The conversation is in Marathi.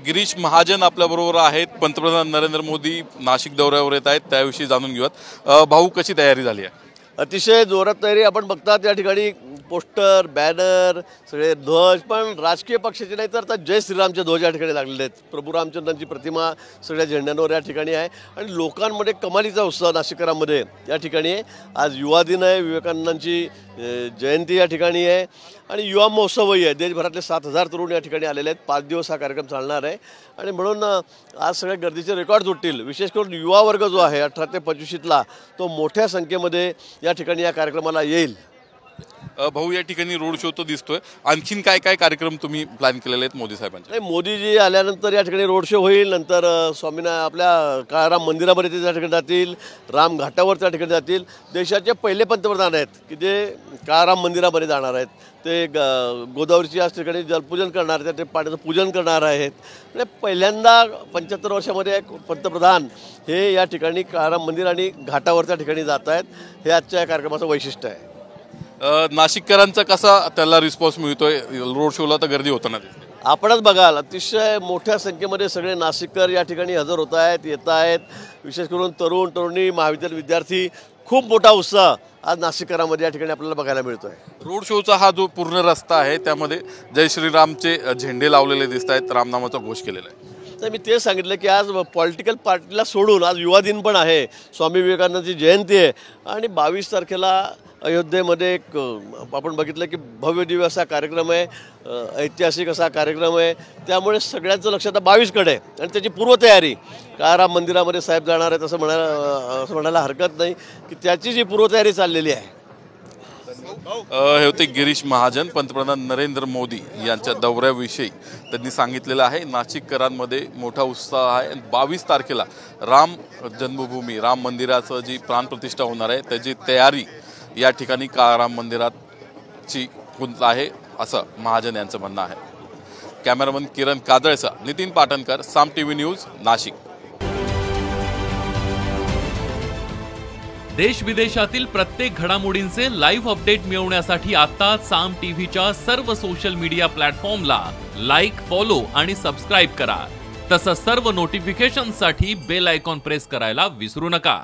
गिरीश महाजन आपल्याबरोबर आहेत। पंतप्रधान नरेंद्र मोदी नाशिक दौऱ्यावर येत आहेत, त्याविषयी जाणून घेऊयात। भाऊ, कशी तयारी झाली आहे? अतिशय जोरात तयारी आपण बघतात या ठिकाणी पोस्टर बॅनर सगळे ध्वज, पण राजकीय पक्षाचे नाही तर आता जय श्रीरामचे ध्वज या ठिकाणी लागलेले आहेत। प्रभू रामचंद्रांची प्रतिमा सगळ्या झेंड्यांवर या ठिकाणी आहे आणि लोकांमध्ये कमालीचा उत्साह नाशिककरांमध्ये या ठिकाणी आहे। आज युवा दिन आहे, विवेकानंदांची जयंती या ठिकाणी आहे आणि युवा महोत्सवही आहे। देशभरातले 7,000 तरुण या ठिकाणी आलेले आहेत। 5 दिवस हा कार्यक्रम चालणार आहे आणि म्हणून आज सगळ्या गर्दीचे रेकॉर्ड तुटतील। विशेष करून युवा वर्ग जो आहे 18 ते 25ला तो मोठ्या संख्येमध्ये या ठिकाणी या कार्यक्रमाला येईल। भाऊ, या ठिकाणी रोड शो तो दिसतोय, आणखीन काय काय कार्यक्रम तुम्ही प्लॅन केलेले आहेत मोदी साहेबांचे? नाही, मोदीजी आल्यानंतर या ठिकाणी रोड शो होईल। नंतर स्वामीना आपल्या काळाराम मंदिरामध्ये ते त्या ठिकाणी जातील, राम घाटावर त्या ठिकाणी जातील। देशाचे पहिले पंतप्रधान आहेत की जे काळाराम मंदिरामध्ये जाणार आहेत। ते गोदावरीची या ठिकाणी जलपूजन करणार आहेत, ते पाण्याचं पूजन करणार आहेत। म्हणजे पहिल्यांदा 75 वर्षामध्ये एक पंतप्रधान हे या ठिकाणी काळाराम मंदिर आणि घाटावर त्या ठिकाणी जात आहेत। हे आजच्या या कार्यक्रमाचं वैशिष्ट्य आहे। नाशिककरांचा कसा त्याला रिस्पॉन्स मिळतोय? रोड शोला तर गर्दी होताना दिसते। आपणच बघाल, अतिशय मोठ्या संख्येमध्ये सगळे नाशिककर या ठिकाणी हजर होत आहेत, येत आहेत। विशेष करून तरुण तरुणी, महाविद्यालय विद्यार्थी, खूप मोठा उत्साह आज नाशिककरांमध्ये या ठिकाणी आपल्याला बघायला मिळतोय। रोड शोचा हा जो पूर्ण रस्ता आहे त्यामध्ये जय श्रीरामचे झेंडे लावलेले दिसत आहेत, रामनामाचा घोष केलेला आहे। तर मी तेच सांगितलं की आज पॉलिटिकल पार्टीला सोडून आज युवा दिन पण आहे, स्वामी विवेकानंदांची जयंती आहे आणि 22 तारखेला अयोध्येमध्ये एक आपण बघितलं की भव्य दिव्य असा कार्यक्रम आहे, ऐतिहासिक असा कार्यक्रम आहे। त्यामुळे सगळ्यांचं लक्ष आता 22कडे आहे आणि त्याची पूर्वतयारी काळाराम मंदिरामध्ये साहेब जाणार आहेत असं म्हणायला हरकत नाही की त्याची जी पूर्वतयारी चाललेली आहे। हे होते गिरीश महाजन। पंतप्रधान नरेंद्र मोदी यांच्या दौऱ्याविषयी त्यांनी सांगितलेलं आहे। नाशिककरांमध्ये मोठा उत्साह आहे। 22 तारखेला राम जन्मभूमी राम मंदिराचं जी प्राणप्रतिष्ठा होणार आहे त्याची तयारी या ठिकाणी काळाराम मंदिराची होत आहे असं महाजन यांचं म्हणणं आहे। कॅमेरामन किरण कादळसह नितीन पाटणकर, साम टीव्ही न्यूज, नाशिक। देश विदेशातील प्रत्येक घडामोडींचे लाईव्ह अपडेट मिळवण्यासाठी आता साम टीव्हीच्या सर्व सोशल मीडिया प्लॅटफॉर्मला लाईक, फॉलो आणि सबस्क्राईब करा। तसंच सर्व नोटिफिकेशनसाठी बेल आयकॉन प्रेस करायला विसरू नका।